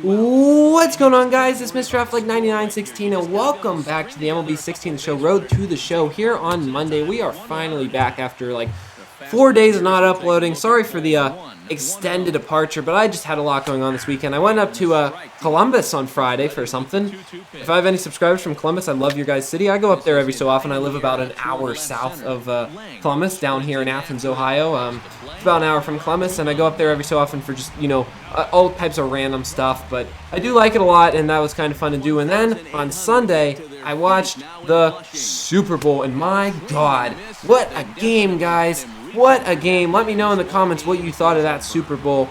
What's going on, guys? It's Mr. Affleck9916 and welcome back to the MLB 16 show, Road to the Show. Here on Monday, we are finally back after like 4 days of not uploading. Sorry for the extended departure, but I just had a lot going on this weekend. I went up to Columbus on Friday for something. If I have any subscribers from Columbus, I love your guys' city. I go up there every so often. I live about an hour south of Columbus, down here in Athens, Ohio. It's about an hour from Columbus, and I go up there every so often for just, you know, all types of random stuff. But I do like it a lot, and that was kind of fun to do. And then on Sunday, I watched the Super Bowl, and my God, what a game, guys. What a game. Let me know in the comments what you thought of that Super Bowl.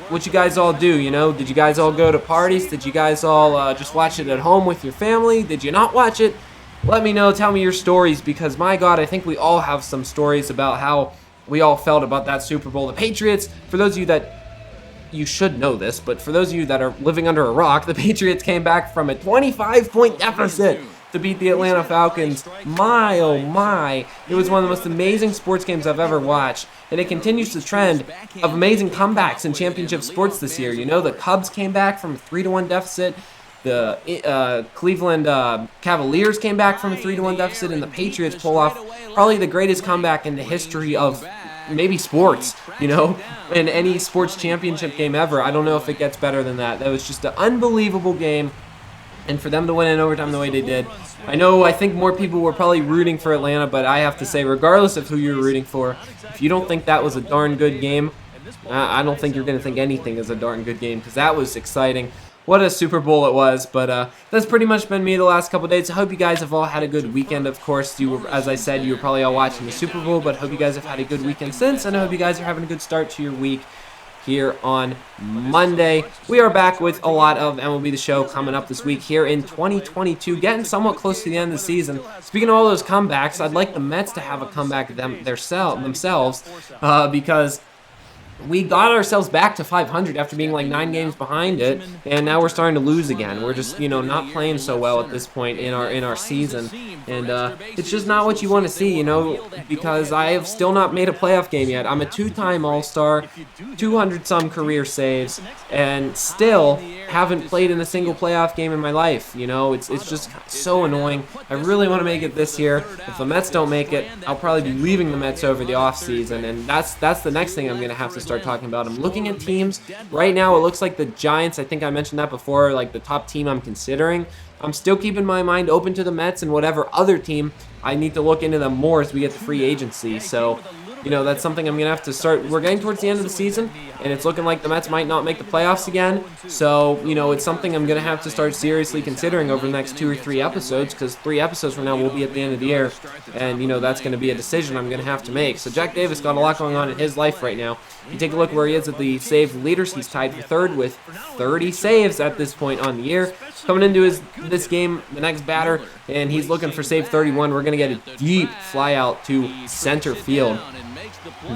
What you guys all do, you know? Did you guys all go to parties? Did you guys all just watch it at home with your family? Did you not watch it? Let me know. Tell me your stories, because my God, I think we all have some stories about how we all felt about that Super Bowl. The Patriots, for those of you that, you should know this, but for those of you that are living under a rock, the Patriots came back from a 25-point deficit to beat the Atlanta Falcons. My, oh my, it was one of the most amazing sports games I've ever watched, and it continues the trend of amazing comebacks in championship sports this year. You know, the Cubs came back from a 3-1 deficit, the Cleveland Cavaliers came back from a 3-1 deficit, and the Patriots pull off probably the greatest comeback in the history of maybe sports, you know, in any sports championship game ever. I don't know if it gets better than that. That was just an unbelievable game. And for them to win in overtime the way they did, I think more people were probably rooting for Atlanta, but I have to say, regardless of who you're rooting for, if you don't think that was a darn good game, I don't think you're going to think anything is a darn good game, because that was exciting. What a Super Bowl it was. But that's pretty much been me the last couple days. I hope you guys have all had a good weekend. Of course, as I said, you were probably all watching the Super Bowl, but I hope you guys have had a good weekend since, and I hope you guys are having a good start to your week here on Monday. We are back with a lot of MLB The Show coming up this week here in 2022, getting somewhat close to the end of the season. Speaking of all those comebacks, I'd like the Mets to have a comeback themselves because we got ourselves back to 500 after being like 9 games behind it, and now we're starting to lose again. We're just, you know, not playing so well at this point in our season, and it's just not what you want to see, you know, because I have still not made a playoff game yet. I'm a 2-time All-Star, 200-some career saves, and still haven't played in a single playoff game in my life. You know, it's just so annoying. I really want to make it this year. If the Mets don't make it, I'll probably be leaving the Mets over the offseason, and that's the next thing I'm going to have to start talking about. I'm looking at teams right now. It looks like the Giants, I think I mentioned that before, like the top team I'm considering. I'm still keeping my mind open to the Mets and whatever other team. I need to look into them more as we get to free agency. So, you know, that's something I'm going to have to start. We're getting towards the end of the season, and it's looking like the Mets might not make the playoffs again. So, you know, it's something I'm going to have to start seriously considering over the next 2 or 3 episodes, because 3 episodes from now we'll be at the end of the year, and, you know, that's going to be a decision I'm going to have to make. So Jack Davis got a lot going on in his life right now. You take a look where he is at the save leaders. He's tied for 3rd with 30 saves at this point on the year. Coming into this game, the next batter, and he's looking for save 31. We're going to get a deep fly out to center field.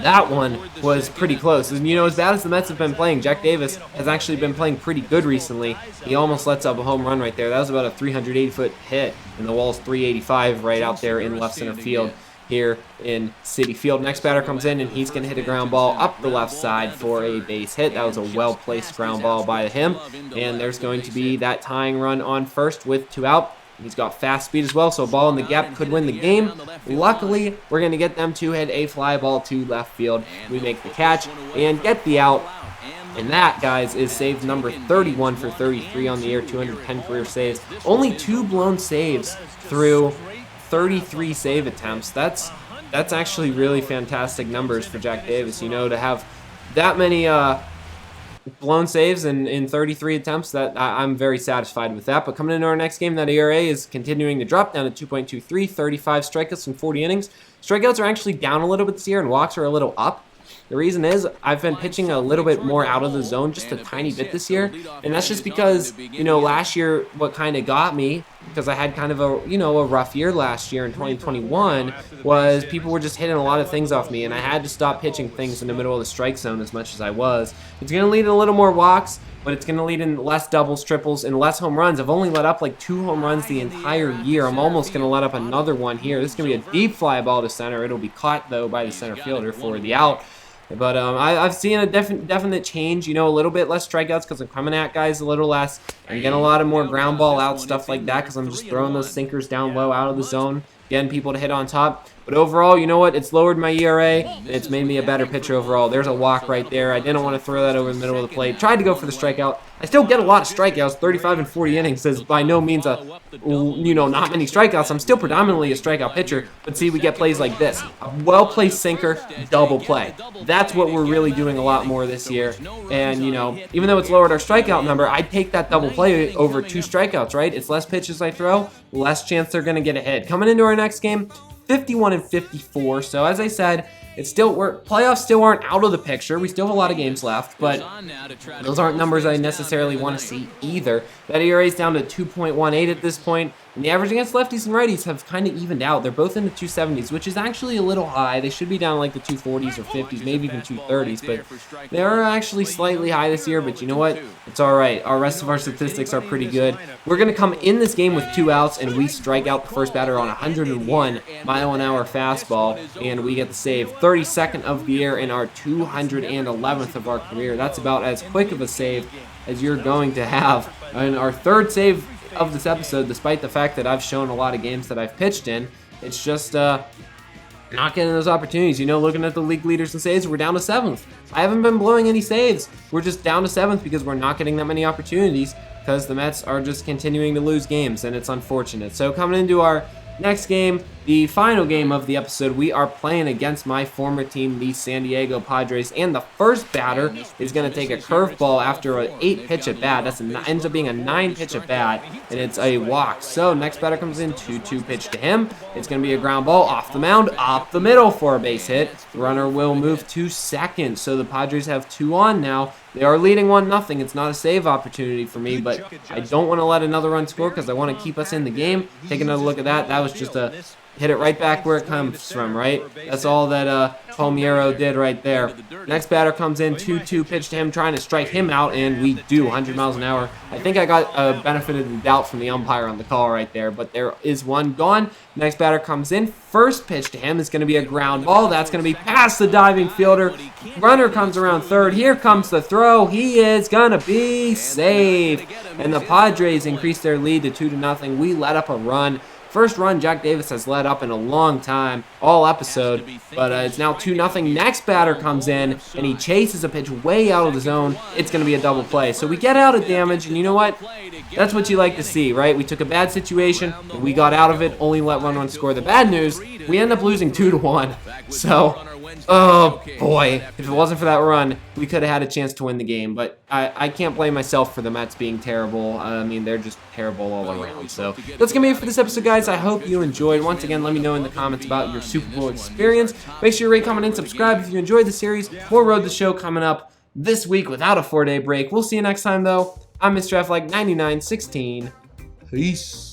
That one was pretty close. And, you know, as bad as the Mets have been playing, Jack Davis has actually been playing pretty good recently. He almost lets up a home run right there. That was about a 380-foot hit, and the wall's 385 right out there in left center field here in Citi Field. Next batter comes in, and he's going to hit a ground ball up the left side for a base hit. That was a well-placed ground ball by him, and there's going to be that tying run on first with 2 out. He's got fast speed as well, so a ball in the gap could win the game. Luckily, we're going to get them to hit a fly ball to left field. We make the catch and get the out. And that, guys, is save number 31 for 33 on the year, 210 career saves. Only 2 blown saves through 33 save attempts. That's actually really fantastic numbers for Jack Davis, you know, to have that many blown saves in 33 attempts. That I'm very satisfied with that. But coming into our next game, that ERA is continuing to drop down to 2.23, 35 strikeouts in 40 innings. Strikeouts are actually down a little bit this year, and walks are a little up. The reason is I've been pitching a little bit more out of the zone, just a tiny bit this year, and that's just because, you know, last year what kind of got me, because I had kind of a, you know, a rough year last year in 2021, was people were just hitting a lot of things off me, and I had to stop pitching things in the middle of the strike zone as much as I was. It's going to lead in a little more walks, but it's going to lead in less doubles, triples, and less home runs. I've only let up like 2 home runs the entire year. I'm almost going to let up another one here. This is going to be a deep fly ball to center. It'll be caught, though, by the center fielder for the out. But I've seen a definite change, you know, a little bit less strikeouts because I'm coming at guys a little less. I'm getting a lot of more ground ball out, stuff like that, because I'm just throwing those sinkers down low out of the zone, getting people to hit on top. But overall, you know what? It's lowered my ERA, and it's made me a better pitcher overall. There's a walk right there. I didn't want to throw that over the middle of the plate. Tried to go for the strikeout. I still get a lot of strikeouts. 35 and 40 innings is by no means a, you know, not many strikeouts. I'm still predominantly a strikeout pitcher. But see, we get plays like this. A well-placed sinker, double play. That's what we're really doing a lot more this year. And, you know, even though it's lowered our strikeout number, I'd take that double play over 2 strikeouts, right? It's less pitches I throw, less chance they're going to get a hit. Coming into our next game, 51 and 54. So as I said, it's still playoffs still aren't out of the picture. We still have a lot of games left, but those aren't numbers I necessarily want to see either. That ERA is down to 2.18 at this point, and the average against lefties and righties have kind of evened out. They're both in the 270s, which is actually a little high. They should be down like the 240s or 50s, maybe even 230s, but they are actually slightly high this year. But you know what? It's all right. Our rest of our statistics are pretty good. We're going to come in this game with 2 outs, and we strike out the first batter on 101 mile-an-hour fastball, and we get the save. 32nd of the year in our 211th of our career. That's about as quick of a save as you're going to have. And our 3rd save of this episode, despite the fact that I've shown a lot of games that I've pitched in. It's just not getting those opportunities. You know, looking at the league leaders in saves, we're down to 7th. I haven't been blowing any saves. We're just down to 7th because we're not getting that many opportunities because the Mets are just continuing to lose games, and it's unfortunate. So coming into our next game, the final game of the episode, we are playing against my former team, the San Diego Padres, and the first batter is going to take a curveball after an 8-pitch at bat. That ends up being a 9-pitch at bat, and it's a walk. So next batter comes in, 2-2 pitch to him. It's going to be a ground ball off the mound, up the middle for a base hit. The runner will move to second, so the Padres have 2 on now. They are leading 1-0. It's not a save opportunity for me, but I don't want to let another run score because I want to keep us in the game. Take another look at that. That was just a hit it right back where it comes from, right? That's all that Palmiero did right there. Next batter comes in, 2-2 pitch to him, trying to strike him out, and we do 100 miles an hour. I think I got a benefit of the doubt from the umpire on the call right there, but there is one gone. Next batter comes in, first pitch to him is going to be a ground ball. That's going to be past the diving fielder. Runner comes around third. Here comes the throw. He is going to be safe. And the Padres increase their lead to 2-0. We let up a run. First run Jack Davis has led up in a long time, all episode, but it's now 2-0. Next batter comes in, and he chases a pitch way out of the zone. It's going to be a double play. So we get out of damage, and you know what? That's what you like to see, right? We took a bad situation, and we got out of it, only let one run score. The bad news, we end up losing 2-1. So, oh boy, if it wasn't for that run, we could have had a chance to win the game. But I can't blame myself for the Mets being terrible. I mean, they're just terrible all around. So that's going to be it for this episode, guys. I hope you enjoyed. Once again, let me know in the comments about your Super Bowl experience. Make sure you rate, comment, and subscribe if you enjoyed the series. More Road to Show coming up this week without a 4-day break. We'll see you next time, though. I'm Mr. F like 9916. Peace.